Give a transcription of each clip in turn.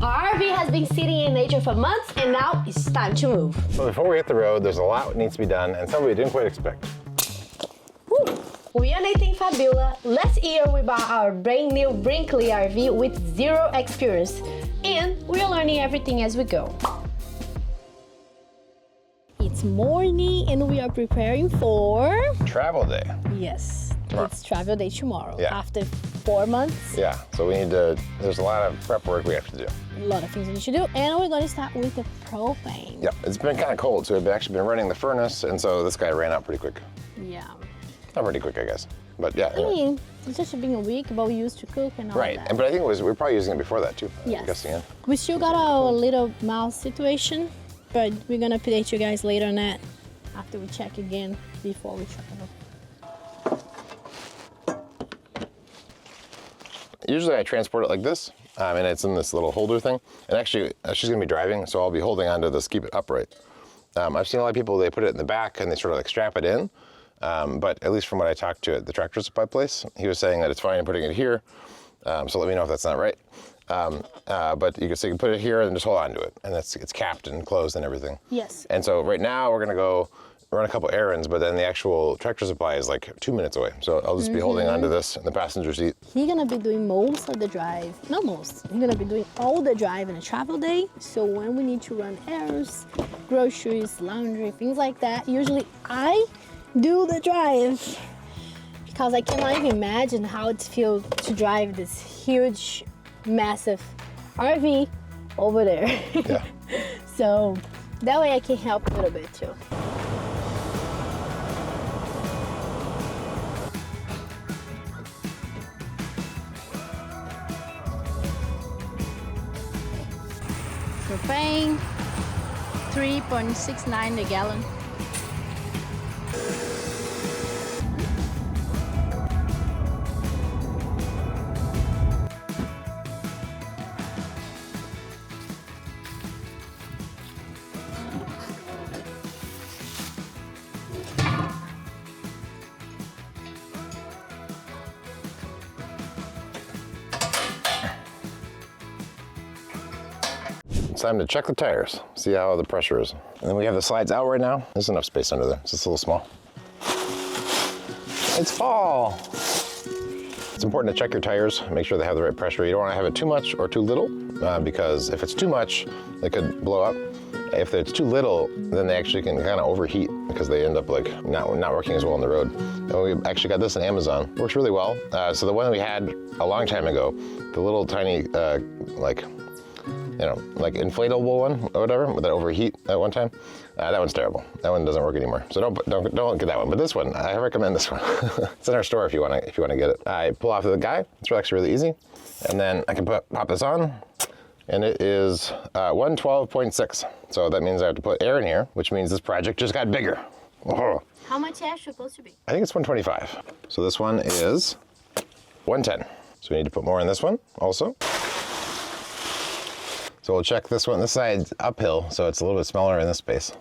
Our RV has been sitting in nature for months and now it's time to move. But before we hit the road, there's a lot that needs to be done and some we didn't quite expect. Woo. We are Nathan and Fabiola. Last year we bought our brand new Brinkley RV with zero experience and we are learning everything as we go. It's morning and we are preparing for... Travel day. Yes, Tomorrow. It's travel day tomorrow. Yeah. After 4 months. Yeah, so we need to, there's a lot of prep work we have to do. A lot of things we need to do, and we're going to start with the propane. Yep, it's been kind of cold, so we've actually been running the furnace, and so this guy ran out pretty quick. Yeah. Not pretty quick, I guess, but yeah. Anyway. I mean, it's just been a week, but we used to cook and all Right, that. but I think we were probably using it before that too. Yes. I'm guessing, yeah. We still got our little mouse situation, but we're gonna update you guys later on that after we check again before we travel. Usually I transport it like this, and it's in this little holder thing. And actually, she's gonna be driving, so I'll be holding onto this, keep it upright. I've seen a lot of people, they put it in the back and they sort of like strap it in. But at least from what I talked to at the tractor supply place, he was saying that it's fine putting it here. So let me know if that's not right. But you can put it here and just hold on to it. And it's capped and closed and everything. Yes. And so right now we're gonna go run a couple errands, but then the actual tractor supply is like 2 minutes away. So I'll just be holding onto this in the passenger seat. He's gonna be doing most of the drive, not most, he's gonna be doing all the drive in a travel day. So when we need to run errands, groceries, laundry, things like that, usually I do the drive because I cannot even imagine how it feels to drive this huge, massive RV over there. Yeah. So that way I can help a little bit too. Propane, 3.69 a gallon. It's time to check the tires, see how the pressure is. And then we have the slides out right now. There's enough space under there, it's just a little small. It's fall. It's important to check your tires, make sure they have the right pressure. You don't want to have it too much or too little, because if it's too much, they could blow up. If it's too little, then they actually can kind of overheat because they end up like not working as well on the road. And we actually got this on Amazon. Works really well. So the one we had a long time ago, the little tiny like inflatable one or whatever, with that overheat at one time. That one's terrible. That one doesn't work anymore. So don't get that one. But this one, I recommend this one. It's in our store if you want to get it. I pull off the guy. It's actually really easy, and then I can pop this on, and it is 112.6. So that means I have to put air in here, which means this project just got bigger. Oh. How much air is supposed to be? I think it's 125. So this one is 110. So we need to put more in this one also. So we'll check this one. This side's uphill, so it's a little bit smaller in this space,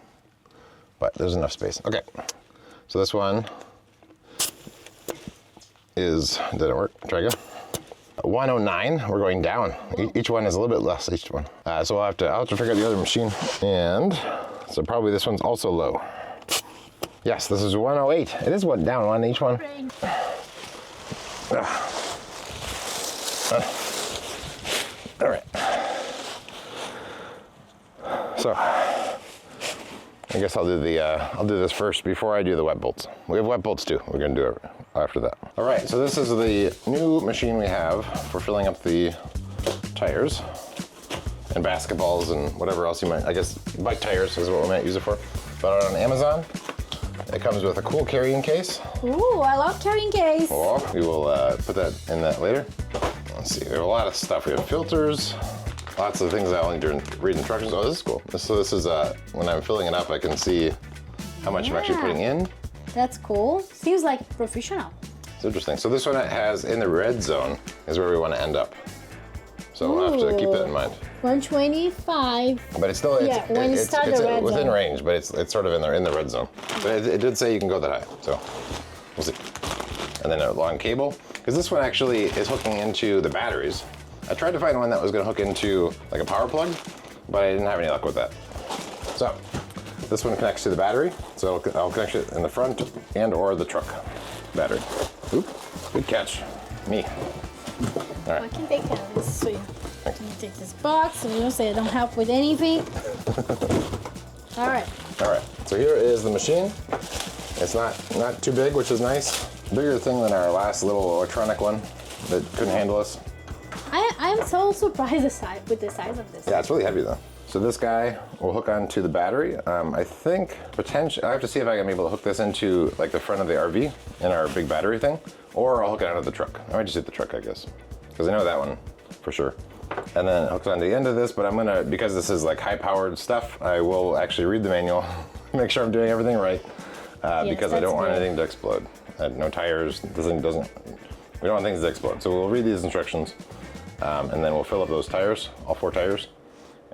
but there's enough space. Okay, so this one didn't work, try again. 109, we're going down. Each one is a little bit less, each one. So I'll have to figure out the other machine. And so probably this one's also low. Yes, this is 108. It is down one, each one. All right. So, I guess I'll do this first before I do the wet bolts. We have wet bolts too. We're gonna do it after that. All right, so this is the new machine we have for filling up the tires and basketballs and whatever else you might, I guess bike tires is what we might use it for. Bought it on Amazon. It comes with a cool carrying case. Ooh, I love carrying case. Oh, we will put that in that later. Let's see, we have a lot of stuff. We have filters. Lots of things I only read instructions. Oh, this is cool. So this is, when I'm filling it up, I can see how much I'm actually putting in. That's cool. Seems like professional. It's interesting. So this one has in the red zone is where we want to end up. So we'll have to keep that in mind. 125. But it's still, when you start the red within zone. range, but it's sort of in the red zone. But it did say you can go that high, so we'll see. And then a long cable, because this one actually is hooking into the batteries. I tried to find one that was gonna hook into like a power plug, but I didn't have any luck with that. So this one connects to the battery, so I'll connect it in the front and or the truck battery. Oop, good catch, me. All right. I can take care of this. So let me take this box, and you don't say I don't help with anything. All right. All right, so here is the machine. It's not too big, which is nice. Bigger thing than our last little electronic one that couldn't handle us. I'm so surprised with the size of this. Yeah, it's really heavy though. So this guy will hook onto the battery. I think potentially, I have to see if I can be able to hook this into like the front of the RV in our big battery thing, or I'll hook it out of the truck. I might just hit the truck, I guess, because I know that one for sure. And then it hooks on the end of this, but I'm gonna, because this is like high powered stuff, I will actually read the manual, make sure I'm doing everything right, because I don't want anything to explode. No tires, we don't want things to explode. So we'll read these instructions, and then we'll fill up those tires, all 4 tires,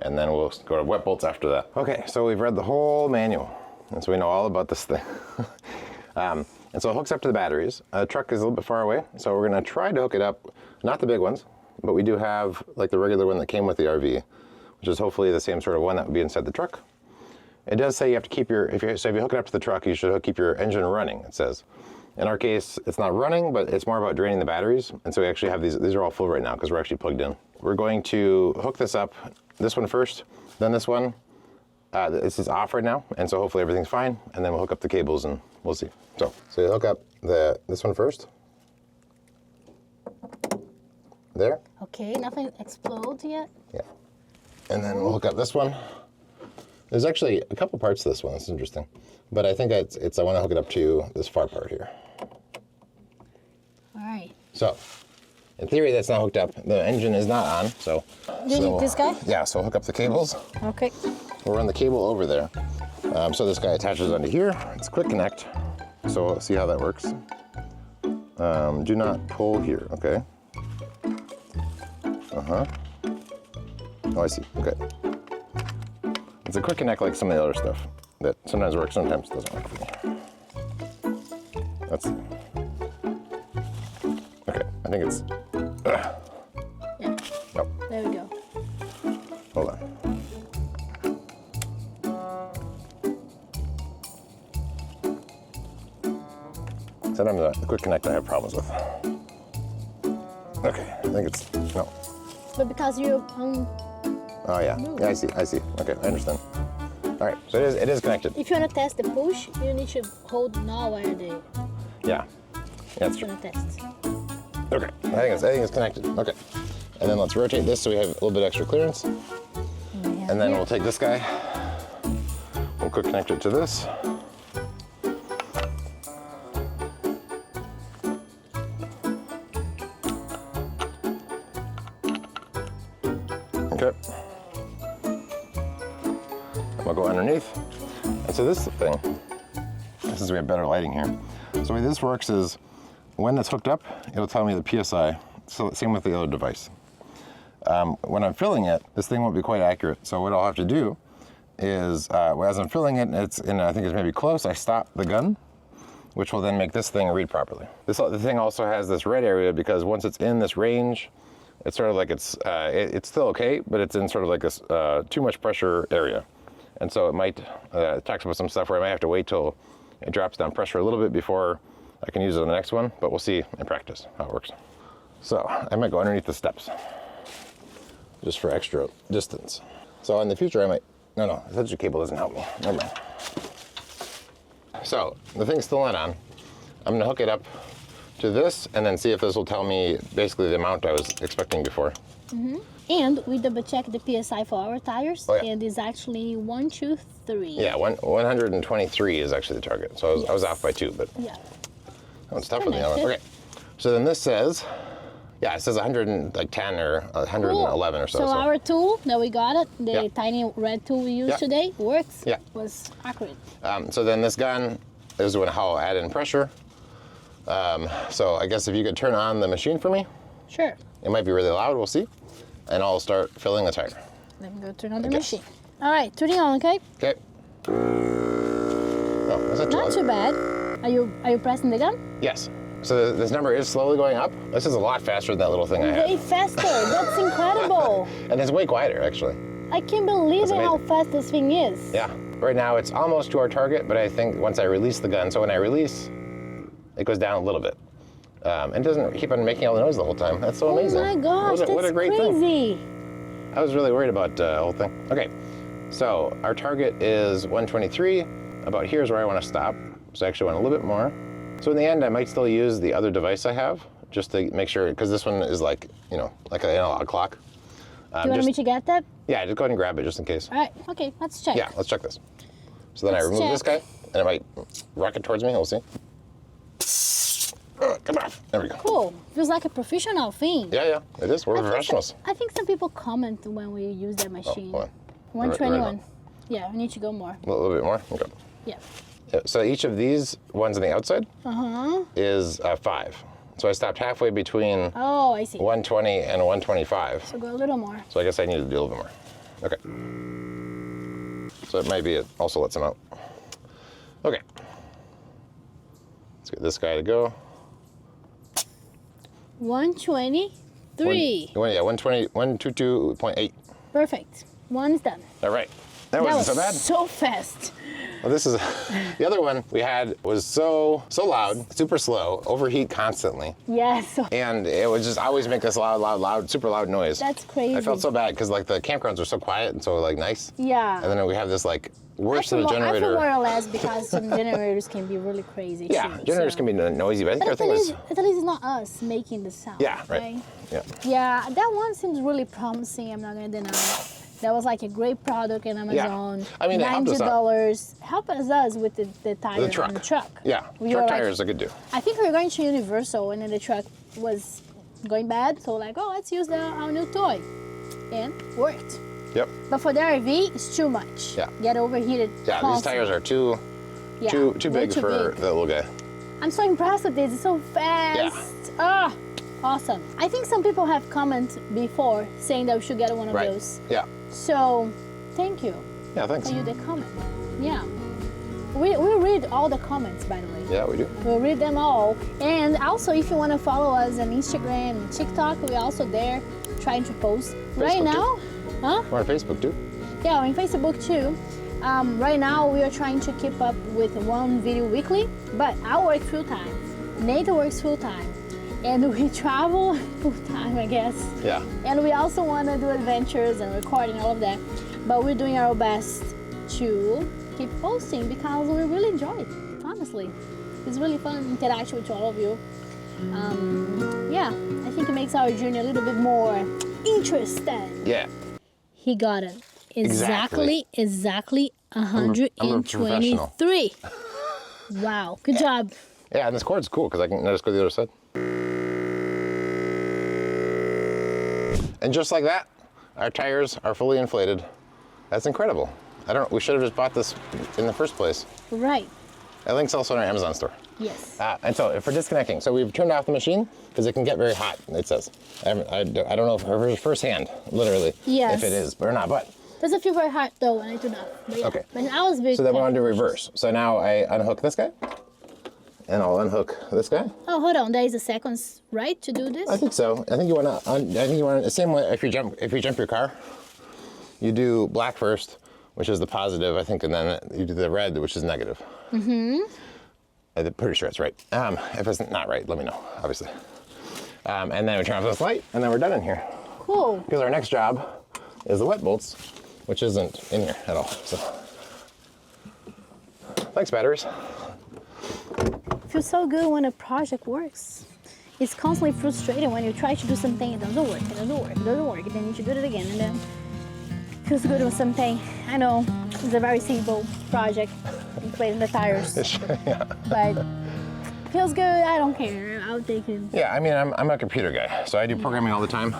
and then we'll go to wet bolts after that. Okay, so we've read the whole manual, and so we know all about this thing. And so it hooks up to the batteries. The truck is a little bit far away, so we're gonna try to hook it up, not the big ones, but we do have like the regular one that came with the RV, which is hopefully the same sort of one that would be inside the truck. It does say you have to keep your, if you hook it up to the truck, you should keep your engine running, it says. In our case, it's not running, but it's more about draining the batteries. And so we actually have these are all full right now because we're actually plugged in. We're going to hook this up, this one first, then this one. This is off right now, and so hopefully everything's fine, and then we'll hook up the cables and we'll see. So you hook up this one first. There. Okay, nothing explodes yet. Yeah. And then we'll hook up this one. There's actually a couple parts to this one. That's interesting. But I think it's I want to hook it up to this far part here. All right. So, in theory, that's not hooked up. The engine is not on, so. Do you need this guy? Yeah, so hook up the cables. Okay. We'll run the cable over there. So this guy attaches onto here. It's quick connect. So we'll see how that works. Do not pull here, okay? Uh-huh. Oh, I see, okay. It's a quick connect like some of the other stuff that sometimes works, sometimes doesn't work for me. Let's see. Okay, I think it's, Yeah. nope. There we go. Hold on. Sometimes the quick connect I have problems with. Okay, I think it's, no. But because you're Oh yeah, yeah, I see. Okay, I understand. All right, so it is connected. if you want to test the push, you need to hold now where the Yeah, that's true. gonna test. Okay, I think it's connected. Okay, and then let's rotate this so we have a little bit extra clearance. And then we'll take this guy. We'll quick connect it to this. Okay. We'll go underneath. And so this thing, since we have better lighting here. So the way this works is when it's hooked up, it'll tell me the PSI. So same with the other device. When I'm filling it, this thing won't be quite accurate. So what I'll have to do is, as I'm filling it, and I think it's maybe close, I stop the gun, which will then make this thing read properly. The thing also has this red area because once it's in this range, it's sort of like it's still okay, but it's in sort of like this too much pressure area. And so it might, it talks about some stuff where I might have to wait till it drops down pressure a little bit before I can use it on the next one, but we'll see in practice how it works. So I might go underneath the steps just for extra distance. So in the future I might, no, the touch cable doesn't help me, never mind. So the thing's still not on. I'm gonna hook it up to this and then see if this will tell me basically the amount I was expecting before. Mm-hmm. And we double check the PSI for our tires, Oh, yeah. and it's actually 123. Yeah, 123 is actually the target. So I was off by 2, but Yeah. oh, it's tougher than the other one. Okay, so then this says, yeah, it says 110 or 111 or so. So our tool that we got it, the Yeah. tiny red tool we used Yeah. today, works. Yeah. Was accurate. So then this gun is how I'll add in pressure. So I guess if you could turn on the machine for me, Sure. it might be really loud, we'll see. And I'll start filling the tire. Let me go turn on the guess. machine. All right, turning on, okay? Okay. Oh, is that too Not loud? too bad. Are you pressing the gun? Yes. So this number is slowly going up. This is a lot faster than that little thing I Way had. faster. That's incredible. And it's way quieter, actually. I can't believe That's how amazing. fast this thing is. Yeah. Right now it's almost to our target, but I think once I release the gun, so when I release, it goes down a little bit. And doesn't keep on making all the noise the whole time. That's so amazing. Oh my gosh, what a that's great thing. crazy. I was really worried about the whole thing. Okay, so our target is 123. About here is where I want to stop. So I actually want a little bit more. So in the end, I might still use the other device I have just to make sure, because this one is like, you know, like an analog clock. Do you want me to get that? Yeah, just go ahead and grab it just in case. All right, okay, let's check. Yeah, let's check this. So then I Let's remove this guy, check. and it might rocket towards me. We'll see. Come on. There we go. Cool. Feels like a professional thing. Yeah, it is. We're I think professionals. I think some people comment when we use that machine. hold on. 121. Yeah, we need to go more. A little bit more. Okay. Yeah. Yeah, so each of these ones on the outside is 5. So I stopped halfway between Oh, I see. 120 and 125. So go a little more. So I guess I need to do a little bit more. Okay. So it might be it also lets them out. Okay. Let's get this guy to go. 123. 122.8. Perfect. One's done. All right. That That wasn't was so bad. so fast. Well, this is the other one we had was so loud, super slow, overheat constantly, Yes. and it would just always make this loud, super loud noise. That's crazy. I felt so bad because like the campgrounds are so quiet and so like nice. Yeah. And then we have this like worse than a I feel generator. more or less because some generators can be really crazy Yeah, too. generators so. can be noisy, but I think our But thing was. at least it's not us making the sound. Yeah, right. Yeah. Yeah, that one seems really promising. I'm not gonna deny. That was like a great product on Amazon. I mean, it helped us out. $90. Helped us with the tires The truck. on the truck. Yeah, We truck were like- tires are good too. I think we were going to Universal and then the truck was going bad. So like, oh, let's use our new toy. And worked. Yep. But for the RV, it's too much. Yeah. Get overheated. Yeah, these constantly. tires are too way big for the little guy. I'm so impressed with this. It's so fast. Ah, awesome. I think some people have commented before saying that we should get one of those. Yeah. So, thank you Yeah, thanks. for you the comment. Yeah. We read all the comments, by the way. Yeah, we do. We'll read them all. And also, if you want to follow us on Instagram and TikTok, we're also there trying to post. Right Facebook now, huh? We're on Facebook too. Yeah, on Facebook too. Right now, we are trying to keep up with one video weekly, but I work full time. Nathan works full time. And we travel full time, I guess. Yeah. And we also want to do adventures and recording all of that. But we're doing our best to keep posting because we really enjoy it, honestly. It's really fun interaction with all of you. Yeah, I think it makes our journey a little bit more interesting. Yeah. He got it. Exactly I'm a professional. 123. Wow, good job. Yeah, and this cord's cool because I can just go to the other side. And just like that, our tires are fully inflated. That's incredible. We should have just bought this in the first place. Right. That link's also in our Amazon store. Yes. And so for disconnecting, so we've turned off the machine because it can get very hot, it says. I don't know if firsthand, literally, Yes. if it is or not, but. Doesn't feel very hot though when I do that. But yeah. Okay. But I was very So then we want to do reverse. So now I unhook this guy, and I'll unhook this guy. Oh, hold on. There is a seconds, right, to do this? I think so. I think you want to. The same way if you jump your car, you do black first, which is the positive, I think, and then you do the red, which is negative. Mm-hmm. I'm pretty sure it's right. If it's not right, let me know, obviously. And then we turn off this light, and then we're done in here. Cool. Because our next job is the wet bolts, which isn't in here at all. So, thanks, batteries. Feels so good when a project works. It's constantly frustrating when you try to do something, it doesn't work, it doesn't work, it doesn't work. Then you should do it again, and then it feels good with something. I know it's a very simple project, inflating the tires, Yeah. but feels good. I don't care. I'll take it. Yeah, I mean, I'm a computer guy, so I do programming all the time.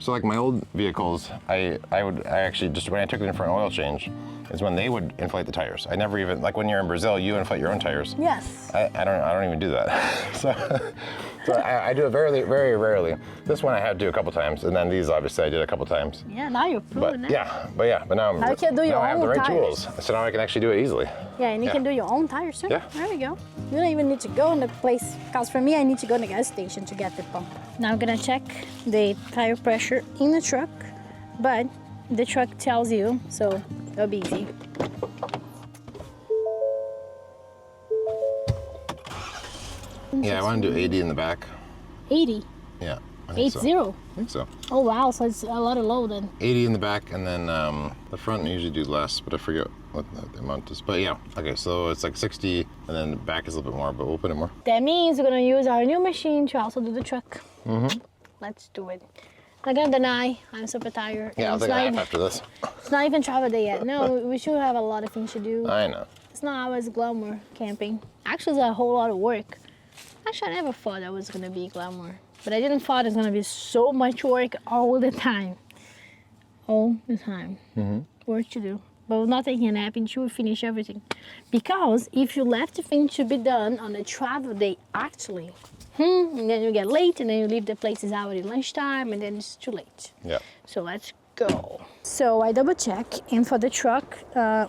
So like my old vehicles, I actually just, when I took it in for an oil change, is when they would inflate the tires. I never even, like when you're in Brazil, you inflate your own tires. Yes. I don't even do that. so I do it very, very rarely. This one I had to do a couple times, and then these obviously I did a couple times. Yeah, now you're proven it. But now Now you can do your I have the own right tires. tools, so now I can actually do it easily. Yeah, and you can do your own tires too. Yeah. There we go. You don't even need to go in the place, because for me, I need to go in the gas station to get the pump. Now I'm gonna check the tire pressure in the truck, but the truck tells you, so it'll be easy. Yeah, I want to do 80 in the back. 80? Yeah, I think 80? I think so. Oh wow, so it's a lot of low then. 80 in the back, and then the front usually do less, but I forget what the amount is. But yeah, okay, so it's like 60, and then the back is a little bit more, but we'll put it more. That means we're gonna use our new machine to also do the truck. Let's do it. I'm gonna deny, I'm super tired. Yeah, I'll take a half after this. It's not even travel day yet. No, we should have a lot of things to do. I know. It's not always glamour camping. Actually, it's a whole lot of work. Actually, I never thought that was gonna be glamour. But I didn't thought it's gonna be so much work all the time. All the time. Work to do. But we're not taking a nap until we finish everything. Because if you left the thing to be done on a travel day, actually, and then you get late, and then you leave the places out at lunchtime, and then it's too late. Yeah. So let's go. So I double check, and for the truck,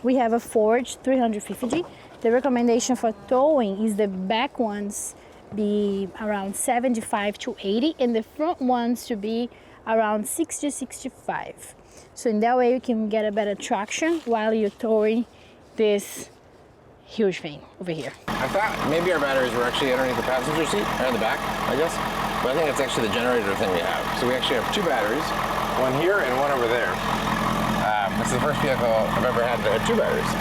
we have a Forge 350G. The recommendation for towing is the back ones be around 75 to 80, and the front ones to be around 60 to 65. So in that way you can get a better traction while you're towing this huge thing over here. I thought maybe our batteries were actually underneath the passenger seat, or in the back, I guess. But I think it's actually the generator thing we have. So we actually have two batteries, one here and one over there. This is the first vehicle I've ever had that had two batteries.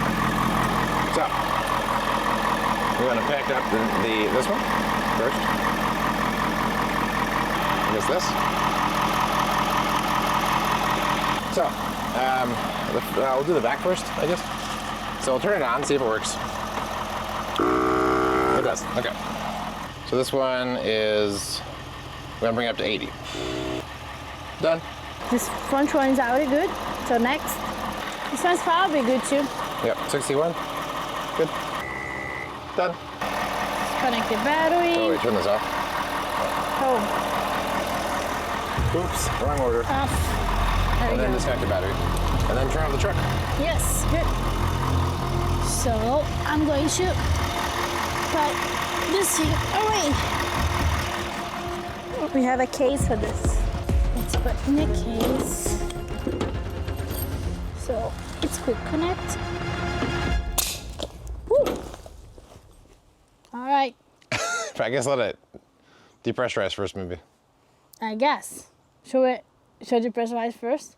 So, we're gonna pack up this one first. I guess this. So, we'll do the back first, I guess. So we'll turn it on, see if it works. It does, okay. So this one is, we're gonna bring it up to 80. Done. This front one is already good. So next, this one's probably good too. Yep, 61. Good. Done. Connect the battery. Oh, wait, turn this off. Oh, Oops, wrong order. off. There And we then go. disconnect the battery. And then turn on the truck. Yes, good. So I'm going to put this thing away. We have a case for this. Let's put in a case. So it's quick connect. Woo. All right, I guess let it depressurize first, maybe. I guess. Should I depressurize first?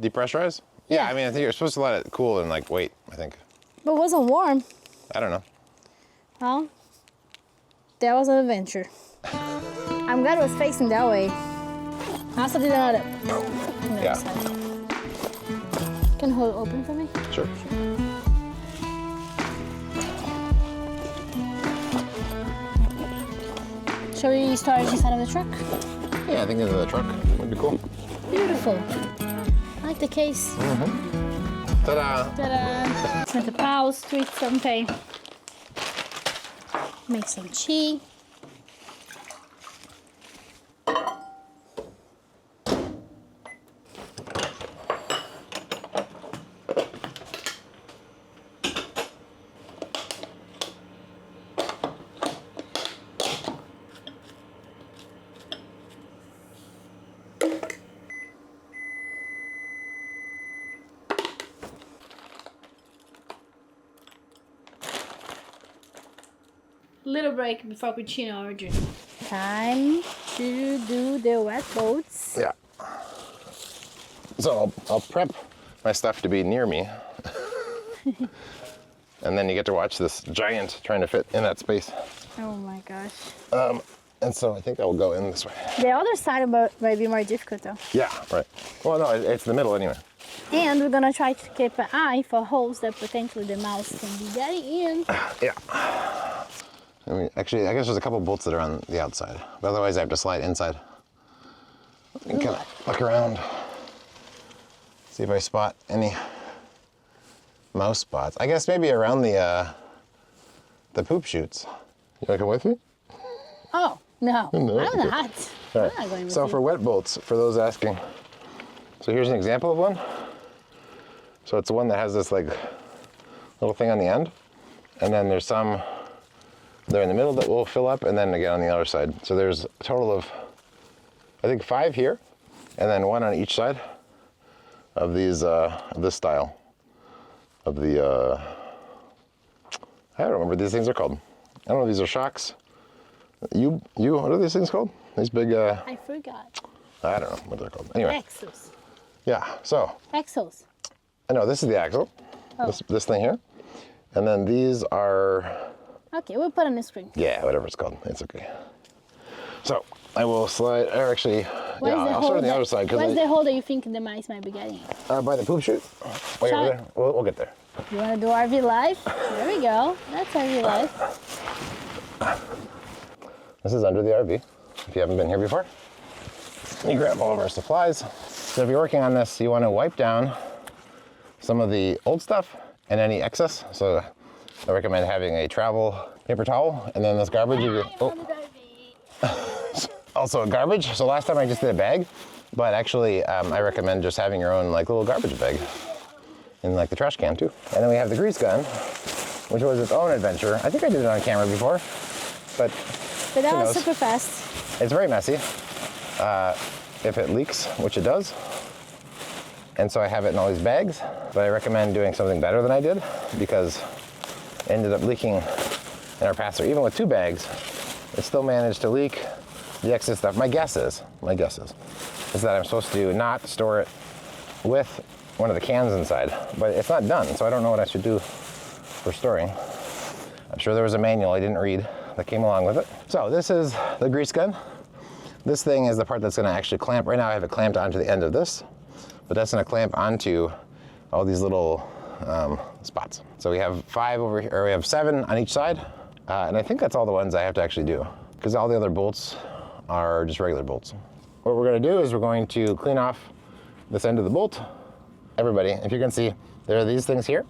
Depressurize? Yeah, I mean, I think you're supposed to let it cool and like wait, I think. But it wasn't warm. I don't know. Well, that was an adventure. I'm glad it was facing that way. I also did another. Yeah. Can you hold it open for me? Sure. Shall we start inside of the truck? Yeah, I think into the truck would be cool. Beautiful. I like the case. Ta-da! Ta-da! Set the pause to eat something. Make some cheese. Little break before cappuccino or drink. Time to do the wet boats. Yeah. So I'll prep my stuff to be near me. And then you get to watch this giant trying to fit in that space. Oh my gosh. And so I think I will go in this way. The other side might be more difficult though. Yeah, right. Well, no, it's the middle anyway. And we're gonna try to keep an eye for holes that potentially the mouse can be getting in. Yeah. I mean, actually, I guess there's a couple bolts that are on the outside. But otherwise, I have to slide inside. and kind of look around, see if I spot any mouse spots. I guess maybe around the poop chutes. You want to come with me? Oh, no. No. I'm not. All right. I'm not going with So you. for wet bolts, for those asking, so here's an example of one. So it's the one that has this like little thing on the end, and then there's some there in the middle that will fill up, and then again on the other side. So there's a total of, I think, 5 here, and then 1 on each side of these, this style of the, I don't remember what these things are called. I don't know if these are shocks. What are these things called? These big, I forgot. I don't know what they're called. Anyway. Axles. Yeah, so. Axles. I know, this is the axle, this thing here. And then these are. Okay, we'll put on the screen. Yeah, whatever it's called, it's okay. So I will slide, or actually, Where's yeah, the I'll start on the other side. Where's the hole that you think the mice might be getting? By the poop chute. Wait over there, we'll get there. You want to do RV Live? There we go. That's RV Live. This is under the RV, if you haven't been here before. You grab all of our supplies. So if you're working on this, you want to wipe down some of the old stuff and any excess. So I recommend having a travel paper towel, and then this garbage. Also a garbage. So last time I just did a bag, but actually I recommend just having your own like little garbage bag in like the trash can too. And then we have the grease gun, which was its own adventure. I think I did it on camera before, but that was super fast. It's very messy if it leaks, which it does. And so I have it in all these bags, but I recommend doing something better than I did because it ended up leaking in our passer. Even with 2 bags, it still managed to leak the excess stuff. My guess is that I'm supposed to not store it with one of the cans inside, but it's not done, so I don't know what I should do for storing. I'm sure there was a manual I didn't read that came along with it. So this is the grease gun. This thing is the part that's gonna actually clamp. Right now I have it clamped onto the end of this, but that's gonna clamp onto all these little spots. So we have 5 over here, or we have 7 on each side, and I think that's all the ones I have to actually do, because all the other bolts are just regular bolts. What we're gonna do is we're going to clean off this end of the bolt. Everybody, if you can see, there are these things here,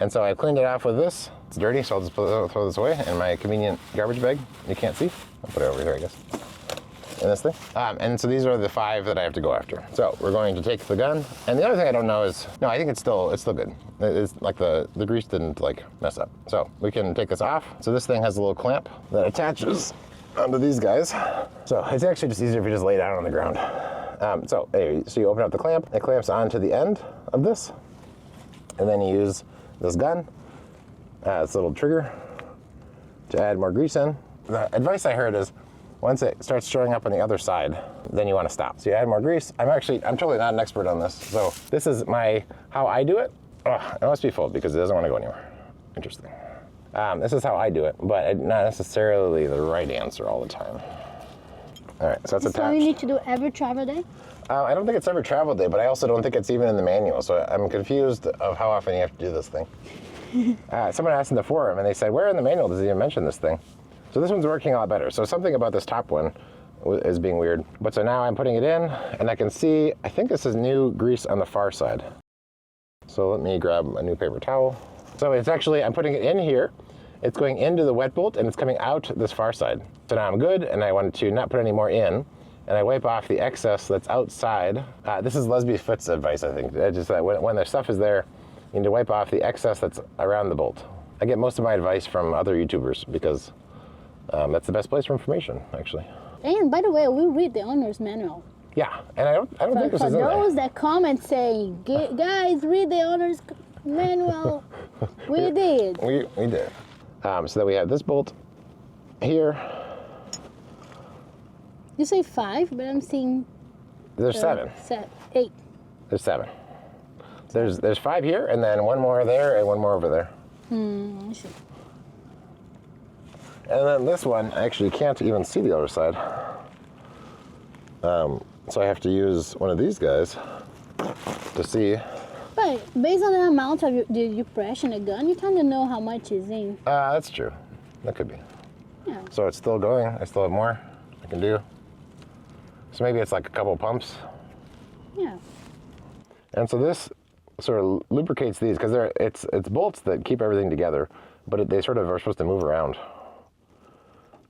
and so I cleaned it off with this. It's dirty, so I'll just throw this away in my convenient garbage bag. You can't see. I'll put it over here, I guess, in this thing. And so these are the 5 that I have to go after. So we're going to take the gun, and the other thing I don't know is, no, I think it's still good. It's like the grease didn't like mess up. So we can take this off. So this thing has a little clamp that attaches onto these guys. So it's actually just easier if you just lay it down on the ground. So you open up the clamp, it clamps onto the end of this, and then you use this gun, this little trigger, to add more grease in. The advice I heard is, once it starts showing up on the other side, then you want to stop. So you add more grease. I'm totally not an expert on this. So this is how I do it. It must be full because it doesn't want to go anywhere. Interesting. This is how I do it, but not necessarily the right answer all the time. All right, so that's attached. So you need to do every travel day? I don't think it's every travel day, but I also don't think it's even in the manual. So I'm confused of how often you have to do this thing. Someone asked in the forum, and they said, where in the manual does it even mention this thing? So this one's working a lot better. So something about this top one is being weird. But so now I'm putting it in, and I can see, I think this is new grease on the far side. So let me grab a new paper towel. So it's actually, I'm putting it in here. It's going into the wet bolt, and it's coming out this far side. So now I'm good, and I wanted to not put any more in, and I wipe off the excess that's outside. This is Leslie Foot's advice, I think. It's just that when the stuff is there, you need to wipe off the excess that's around the bolt. I get most of my advice from other YouTubers because that's the best place for information, actually. And by the way, we read the owner's manual. Yeah, and I don't think this is in there. For those that comment saying, guys, read the owner's manual, we did. We did. So then we have this bolt here. You say 5, but I'm seeing... There's 7. 8. There's 7. There's 5 here, and then 1 more there, and 1 more over there. I see. And then this one, I actually can't even see the other side. So I have to use one of these guys to see. But based on the amount of you press in a gun, you kind of know how much is in. That's true. That could be. Yeah. So it's still going. I still have more I can do. So maybe it's like a couple pumps. Yeah. And so this sort of lubricates these because it's bolts that keep everything together, but they sort of are supposed to move around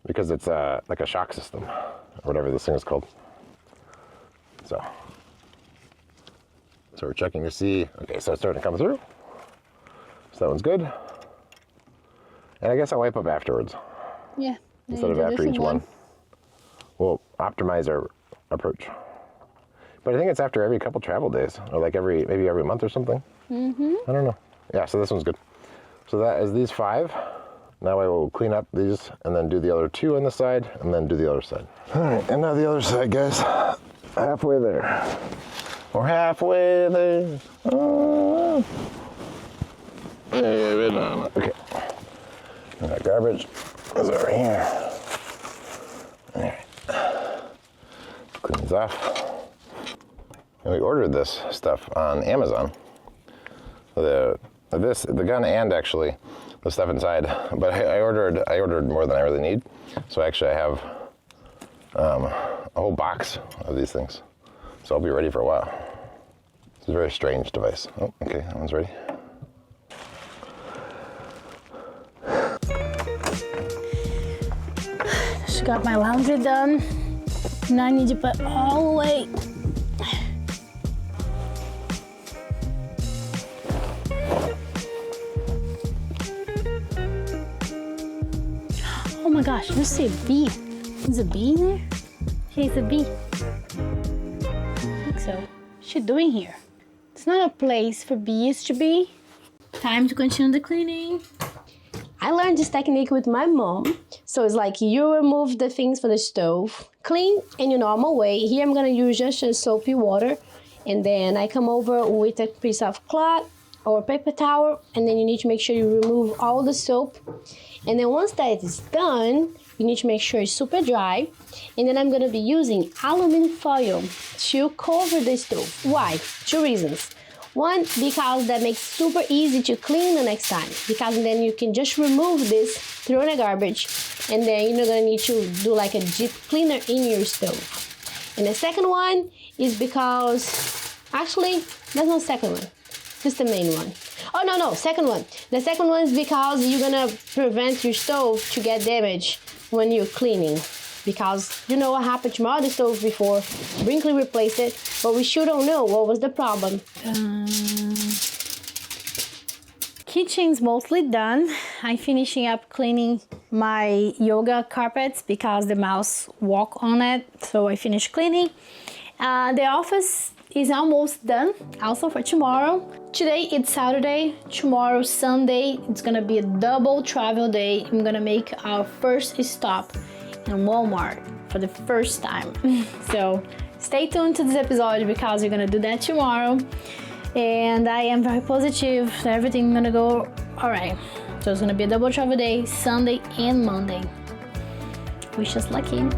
because it's like a shock system or whatever this thing is called. So we're checking to see, okay, so it's starting to come through. So that one's good. And I guess I'll wipe up afterwards. Yeah. Instead of after each one. We'll optimize our approach. But I think it's after every couple travel days, or like maybe every month or something. Mm-hmm. I don't know. Yeah, so this one's good. So that is these 5. Now I will clean up these and then do the other 2 on the side and then do the other side. All right, and now the other side, guys. Halfway there. We're halfway there. Oh. Okay. And that garbage is over here. All right. Clean these off. And we ordered this stuff on Amazon. The gun and actually the stuff inside. But I ordered more than I really need. So actually I have a whole box of these things. So I'll be ready for a while. It's a very strange device. Oh, okay, that one's ready. Just got my laundry done. Now I need to put all away. Oh my gosh, you see a bee. Is a bee in there? Hey, it's a bee. I think so. What's she doing here? It's not a place for bees to be. Time to continue the cleaning. I learned this technique with my mom. So it's like you remove the things from the stove, clean in your normal way. Here I'm gonna use just a soapy water. And then I come over with a piece of cloth or paper towel. And then you need to make sure you remove all the soap. And then once that is done, you need to make sure it's super dry. And then I'm gonna be using aluminum foil to cover the stove. Why? 2 reasons. One, because that makes it super easy to clean the next time. Because then you can just remove this, throw in the garbage, and then you're not gonna need to do like a deep cleaner in your stove. And the second one is because, actually, that's not the second one. Just the main one. Oh, no, second one. The second one is because you're gonna prevent your stove to get damaged when you're cleaning. Because you know what happened to my other stove before. Brinkley replaced it, but we sure don't know what was the problem. Kitchen's mostly done. I'm finishing up cleaning my yoga carpets because the mouse walk on it. So I finished cleaning. The office is almost done, also for tomorrow. Today it's Saturday, tomorrow Sunday. It's gonna be a double travel day. I'm gonna make our first stop in Walmart for the first time. So stay tuned to this episode because we're gonna do that tomorrow. And I am very positive that everything's gonna go all right. So it's gonna be a double travel day, Sunday and Monday. Wish us lucky.